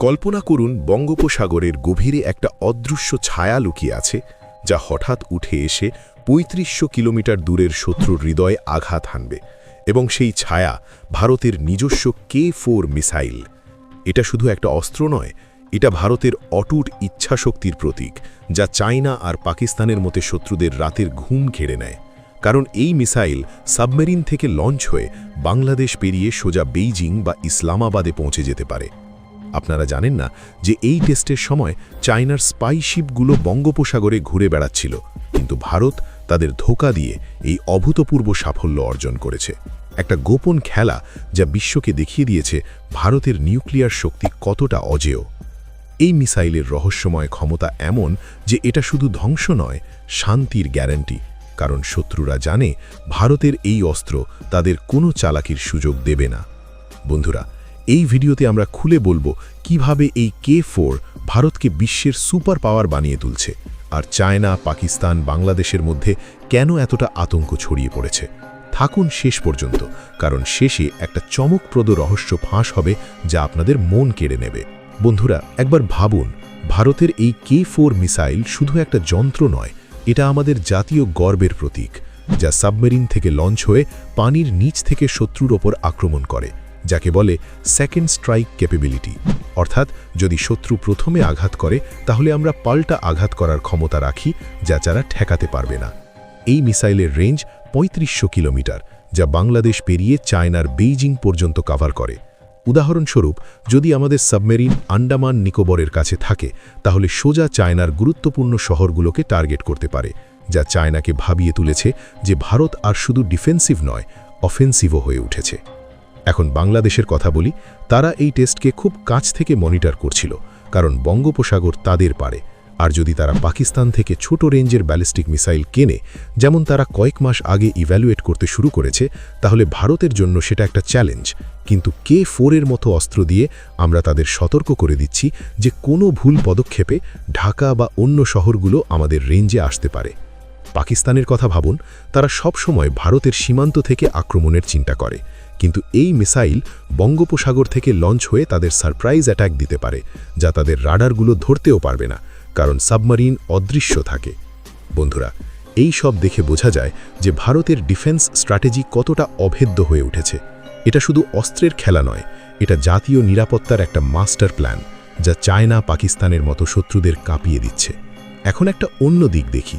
কল্পনা করুন বঙ্গোপসাগরের গভীরে একটা অদৃশ্য ছায়া লুকিয়ে আছে যা হঠাৎ উঠে এসে ৩৫০০ কিলোমিটার দূরের শত্রুর হৃদয়ে আঘাত হানবে এবং সেই ছায়া ভারতের নিজস্ব K4 মিসাইল। এটা শুধু একটা অস্ত্র নয়, এটা ভারতের অটুট ইচ্ছাশক্তির প্রতীক, যা চায়না আর পাকিস্তানের মতো শত্রুদের রাতের ঘুম কেড়ে নেয়। কারণ এই মিসাইল সাবমেরিন থেকে লঞ্চ হয়ে বাংলাদেশ পেরিয়ে সোজা বেইজিং বা ইসলামাবাদে পৌঁছে যেতে পারে। আপনারা জানেন না যে এই টেস্টের সময় চায়নার স্পাই শিপগুলো বঙ্গোপসাগরে ঘুরে বেড়াচ্ছিল, কিন্তু ভারত তাদের ধোঁকা দিয়ে এই অভূতপূর্ব সাফল্য অর্জন করেছে। একটা গোপন খেলা যা বিশ্বকে দেখিয়ে দিয়েছে ভারতের নিউক্লিয়ার শক্তি কতটা অজেয়। এই মিসাইলের রহস্যময় ক্ষমতা এমন যে এটা শুধু ধ্বংস নয়, শান্তির গ্যারান্টি। কারণ শত্রুরা জানে ভারতের এই অস্ত্র তাদের কোনো চালাকির সুযোগ দেবে না। বন্ধুরা, এই ভিডিওতে আমরা খুলে বলবো কিভাবে এই K4 ভারতকে বিশ্বের সুপার পাওয়ার বানিয়ে তুলছে, আর চায়না, পাকিস্তান, বাংলাদেশের মধ্যে কেন এতটা আতঙ্ক ছড়িয়ে পড়েছে। থাকুন শেষ পর্যন্ত, কারণ শেষে একটা চমকপ্রদ রহস্য ফাঁস হবে যা আপনাদের মন কেড়ে নেবে। বন্ধুরা, একবার ভাবুন, ভারতের এই K4 মিসাইল শুধু একটা যন্ত্র নয়, এটা আমাদের জাতীয় গর্বের প্রতীক, যা সাবমেরিন থেকে লঞ্চ হয়ে পানির নিচ থেকে শত্রুর ওপর আক্রমণ করে, যাকে বলে সেকেন্ড স্ট্রাইক ক্যাপেবিলিটি। অর্থাৎ যদি শত্রু প্রথমে আঘাত করে, তাহলে আমরা পাল্টা আঘাত করার ক্ষমতা রাখি, যা যারা ঠেকাতে পারবে না। এই মিসাইলের রেঞ্জ ৩৫০০ কিলোমিটার, যা বাংলাদেশ পেরিয়ে চায়নার বেইজিং পর্যন্ত কভার করে। উদাহরণস্বরূপ, যদি আমাদের সাবমেরিন আন্ডামান নিকোবরের কাছে থাকে, তাহলে সোজা চায়নার গুরুত্বপূর্ণ শহরগুলোকে টার্গেট করতে পারে, যা চায়নাকে ভাবিয়ে তুলেছে যে ভারত আর শুধু ডিফেন্সিভ নয়, অফেন্সিভও হয়ে উঠেছে। এখন বাংলাদেশের কথা বলি, তারা এই টেস্টকে খুব কাছ থেকে মনিটর করছিল, কারণ বঙ্গোপসাগর তাদের পারে। আর যদি তারা পাকিস্তান থেকে ছোট রেঞ্জের ব্যালিস্টিক মিসাইল কেনে, যেমন তারা কয়েক মাস আগে ইভ্যালুয়েট করতে শুরু করেছে, তাহলে ভারতের জন্য সেটা একটা চ্যালেঞ্জ। কিন্তু K4 এর মতো অস্ত্র দিয়ে আমরা তাদের সতর্ক করে দিচ্ছি যে কোনো ভুল পদক্ষেপে ঢাকা বা অন্য শহরগুলো আমাদের রেঞ্জে আসতে পারে। পাকিস্তানের কথা ভাবুন, তারা সব সময় ভারতের সীমান্ত থেকে আক্রমণের চিন্তা করে, কিন্তু এই মিসাইল বঙ্গোপসাগর থেকে লঞ্চ হয়ে তাদের সারপ্রাইজ অ্যাটাক দিতে পারে, যা তাদের রাডারগুলো ধরতেও পারবে না, কারণ সাবমেরিন অদৃশ্য থাকে। বন্ধুরা, এই সব দেখে বোঝা যায় যে ভারতের ডিফেন্স স্ট্র্যাটেজি কতটা অভেদ্য হয়ে উঠেছে। এটা শুধু অস্ত্রের খেলা নয়, এটা জাতীয় নিরাপত্তার একটা মাস্টার প্ল্যান, যা চায়না, পাকিস্তানের মতো শত্রুদের কাঁপিয়ে দিচ্ছে। এখন একটা অন্য দিক দেখি,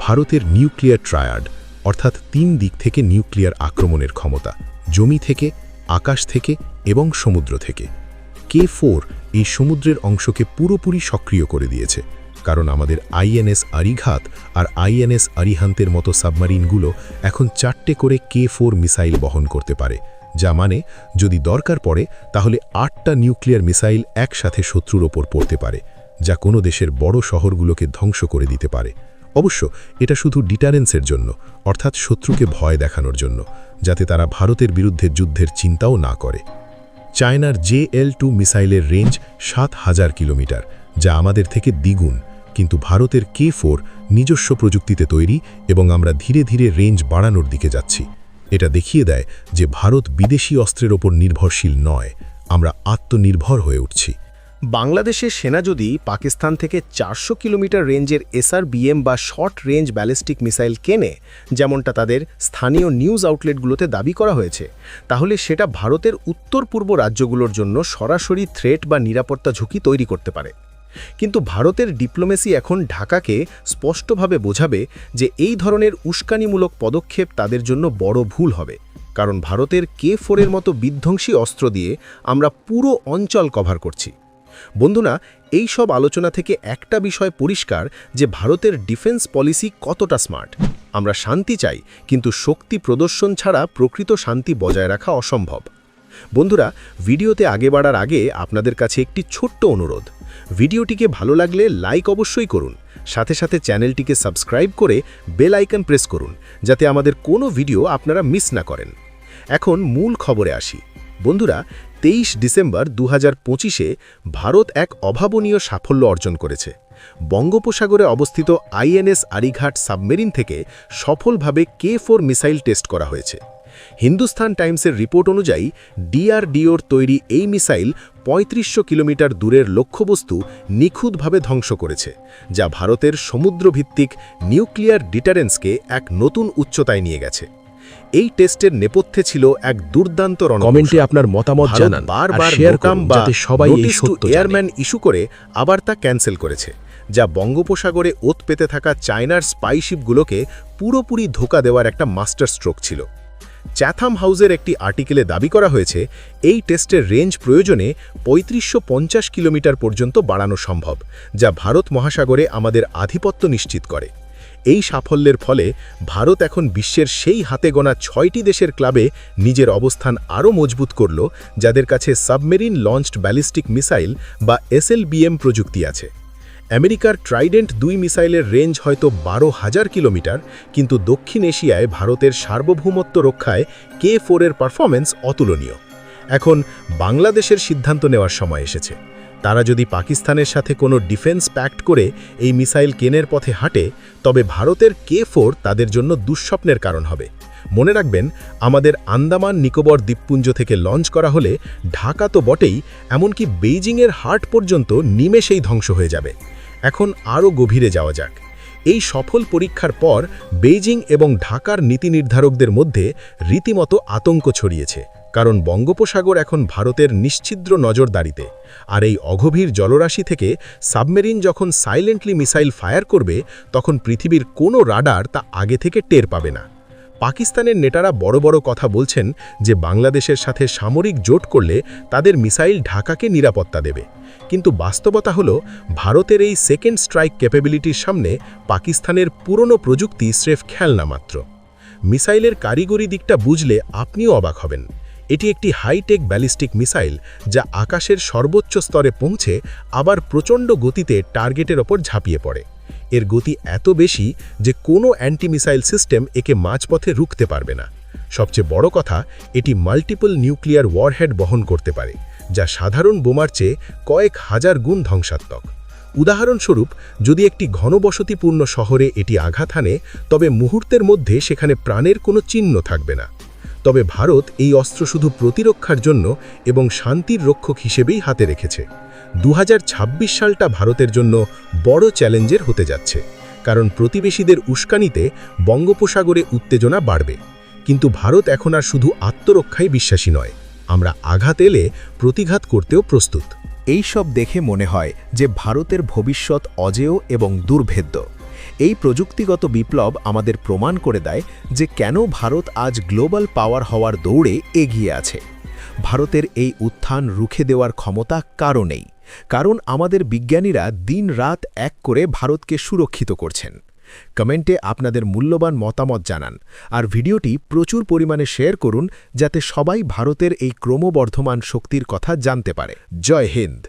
ভারতের নিউক্লিয়ার ট্রায়াড, অর্থাৎ 3 দিক থেকে নিউক্লিয়ার আক্রমণের ক্ষমতা: জমি থেকে, আকাশ থেকে এবং সমুদ্র থেকে। K4 এই সমুদ্রের অংশকে পুরোপুরি সক্রিয় করে দিয়েছে, কারণ আমাদের INS আরিঘাত আর INS আরিহান্তের মতো সাবমারিনগুলো এখন 4টে করে K4 মিসাইল বহন করতে পারে, যা মানে যদি দরকার পড়ে তাহলে 8টা নিউক্লিয়ার মিসাইল একসাথে শত্রুর ওপর পড়তে পারে, যা কোনো দেশের বড় শহরগুলোকে ধ্বংস করে দিতে পারে। অবশ্য এটা শুধু ডিটারেন্সের জন্য, অর্থাৎ শত্রুকে ভয় দেখানোর জন্য, যাতে তারা ভারতের বিরুদ্ধে যুদ্ধের চিন্তাও না করে। চায়নার JL-2 মিসাইলের রেঞ্জ ৭,০০০ কিলোমিটার, যা আমাদের থেকে দ্বিগুণ, কিন্তু ভারতের K4 নিজস্ব প্রযুক্তিতে তৈরি এবং আমরা ধীরে ধীরে রেঞ্জ বাড়ানোর দিকে যাচ্ছি। এটা দেখিয়ে দেয় যে ভারত বিদেশি অস্ত্রের ওপর নির্ভরশীল নয়, আমরা আত্মনির্ভর হয়ে উঠছি। বাংলাদেশের সেনা যদি পাকিস্তান থেকে 400 কিলোমিটার রেঞ্জের SRBM বা শর্ট রেঞ্জ ব্যালিস্টিক মিসাইল কেনে, যেমনটা তাদের স্থানীয় নিউজ আউটলেটগুলোতে দাবি করা হয়েছে, তাহলে সেটা ভারতের উত্তর পূর্ব রাজ্যগুলোর জন্য সরাসরি থ্রেট বা নিরাপত্তা ঝুঁকি তৈরি করতে পারে। কিন্তু ভারতের ডিপ্লোমেসি এখন ঢাকাকে স্পষ্টভাবে বোঝাবে যে এই ধরনের উস্কানিমূলক পদক্ষেপ তাদের জন্য বড় ভুল হবে, কারণ ভারতের K4 এর মতো বিধ্বংসী অস্ত্র দিয়ে আমরা পুরো অঞ্চল কভার করছি। বন্ধুরা, এই সব আলোচনা থেকে একটা বিষয় পরিষ্কার যে ভারতের ডিফেন্স পলিসি কতটা স্মার্ট। আমরা শান্তি চাই, কিন্তু শক্তি প্রদর্শন ছাড়া প্রকৃত শান্তি বজায় রাখা অসম্ভব। বন্ধুরা, ভিডিওতে আগে বাড়ার আগে আপনাদের কাছে একটি ছোট্ট অনুরোধ, ভিডিওটিকে ভালো লাগলে লাইক অবশ্যই করুন, সাথে সাথে চ্যানেলটিকে সাবস্ক্রাইব করে বেল আইকন প্রেস করুন, যাতে আমাদের কোনো ভিডিও আপনারা মিস না করেন। এখন মূল খবরে আসি। বন্ধুরা, 23 ডিসেম্বর 2025-এ ভারত এক অভাবনীয় সাফল্য অর্জন করেছে। বঙ্গোপসাগরে অবস্থিত INS আরিঘাট সাবমেরিন থেকে সফলভাবে K4 মিসাইল টেস্ট করা হয়েছে। হিন্দুস্তান টাইমসের রিপোর্ট অনুযায়ী ডিআরডিওর তৈরি এই মিসাইল ৩৫০০ কিলোমিটার দূরের লক্ষ্যবস্তু নিখুঁতভাবে ধ্বংস করেছে, যা ভারতের সমুদ্রভিত্তিক নিউক্লিয়ার ডিটারেন্সকে এক নতুন উচ্চতায় নিয়ে গেছে। এই টেস্টের নেপথ্যে ছিল এক দুর্দান্ত কমেন্টে আপনার মতামত জানান, বারবার শেয়ার করুন যাতে সবাই এই নোটিশ টু সত্য জানে। এয়ারম্যান ইস্যু করে আবার তা ক্যান্সেল করেছে, যা বঙ্গোপসাগরে ওত পেতে থাকা চায়নার স্পাইশিপগুলোকে পুরোপুরি ধোঁকা দেওয়ার একটা মাস্টার স্ট্রোক ছিল। চ্যাথাম হাউসের একটি আর্টিকেলে দাবি করা হয়েছে এই টেস্টের রেঞ্জ প্রয়োজনে ৩৫৫০ কিলোমিটার পর্যন্ত বাড়ানো সম্ভব, যা ভারত মহাসাগরে আমাদের আধিপত্য নিশ্চিত করে। এই সাফল্যের ফলে ভারত এখন বিশ্বের সেই হাতে গোনা ৬টি দেশের ক্লাবে নিজের অবস্থান আরও মজবুত করল, যাদের কাছে সাবমেরিন লঞ্চড ব্যালিস্টিক মিসাইল বা এসএলবিএম প্রযুক্তি আছে। আমেরিকার ট্রাইডেন্ট ২ মিসাইলের রেঞ্জ হয়তো ১২,০০০ কিলোমিটার, কিন্তু দক্ষিণ এশিয়ায় ভারতের সার্বভৌমত্ব রক্ষায় K4 এর পারফরম্যান্স অতুলনীয়। এখন বাংলাদেশের সিদ্ধান্ত নেওয়ার সময় এসেছে। তারা যদি পাকিস্তানের সাথে কোনো ডিফেন্স প্যাক্ট করে এই মিসাইল কেনের পথে হাঁটে, তবে ভারতের K4 তাদের জন্য দুঃস্বপ্নের কারণ হবে। মনে রাখবেন, আমাদের আন্দামান নিকোবর দ্বীপপুঞ্জ থেকে লঞ্চ করা হলে ঢাকা তো বটেই, এমনকি বেইজিংয়ের হার্ট পর্যন্ত নিমেষেই ধ্বংস হয়ে যাবে। এখন আরও গভীরে যাওয়া যাক। এই সফল পরীক্ষার পর বেইজিং এবং ঢাকার নীতি নির্ধারকদের মধ্যে রীতিমতো আতঙ্ক ছড়িয়েছে, কারণ বঙ্গোপসাগর এখন ভারতের নিশ্ছিদ্র নজরদারিতে। আর এই অগভীর জলরাশি থেকে সাবমেরিন যখন সাইলেন্টলি মিসাইল ফায়ার করবে, তখন পৃথিবীর কোনো রাডার তা আগে থেকে টের পাবে না। পাকিস্তানের নেতারা বড় বড় কথা বলছেন যে বাংলাদেশের সাথে সামরিক জোট করলে তাদের মিসাইল ঢাকাকে নিরাপত্তা দেবে, কিন্তু বাস্তবতা হলো ভারতের এই সেকেন্ড স্ট্রাইক ক্যাপাবিলিটির সামনে পাকিস্তানের পুরনো প্রযুক্তি স্রেফ খেলনা মাত্র। মিসাইলের কারিগরি দিকটা বুঝলে আপনিও অবাক হবেন। এটি একটি হাইটেক ব্যালিস্টিক মিসাইল, যা আকাশের সর্বোচ্চ স্তরে পৌঁছে আবার প্রচণ্ড গতিতে টার্গেটের ওপর ঝাঁপিয়ে পড়ে। এর গতি এত বেশি যে কোনো অ্যান্টি মিসাইল সিস্টেম একে মাঝপথে রুখতে পারবে না। সবচেয়ে বড় কথা, এটি মাল্টিপল নিউক্লিয়ার ওয়ারহেড বহন করতে পারে, যা সাধারণ বোমার চেয়ে কয়েক হাজার গুণ ধ্বংসাত্মক। উদাহরণস্বরূপ, যদি একটি ঘনবসতিপূর্ণ শহরে এটি আঘাত হানে, তবে মুহূর্তের মধ্যে সেখানে প্রাণের কোনো চিহ্ন থাকবে না। তবে ভারত এই অস্ত্র শুধু প্রতিরক্ষার জন্য এবং শান্তির রক্ষক হিসেবেই হাতে রেখেছে। ২০২৬ সালটা ভারতের জন্য বড় চ্যালেঞ্জের হতে যাচ্ছে, কারণ প্রতিবেশীদের উস্কানিতে বঙ্গোপসাগরে উত্তেজনা বাড়বে। কিন্তু ভারত এখন আর শুধু আত্মরক্ষায় বিশ্বাসী নয়, আমরা আঘাত এলে প্রতিঘাত করতেও প্রস্তুত। এই সব দেখে মনে হয় যে ভারতের ভবিষ্যৎ অজেয় এবং দুর্ভেদ্য। এই প্রযুক্তিগত বিপ্লব আমাদের প্রমাণ করে দেয় যে কেন ভারত আজ গ্লোবাল পাওয়ার হওয়ার দৌড়ে এগিয়ে আছে। ভারতের এই উত্থান রুখে দেওয়ার ক্ষমতা কারও নেই, কারণ আমাদের বিজ্ঞানীরা দিন-রাত এক করে ভারতকে সুরক্ষিত করছেন। কমেন্টে আপনাদের মূল্যবান মতামত জানান, আর ভিডিওটি প্রচুর পরিমাণে শেয়ার করুন যাতে সবাই ভারতের এই ক্রমবর্ধমান শক্তির কথা জানতে পারে। জয় হিন্দ।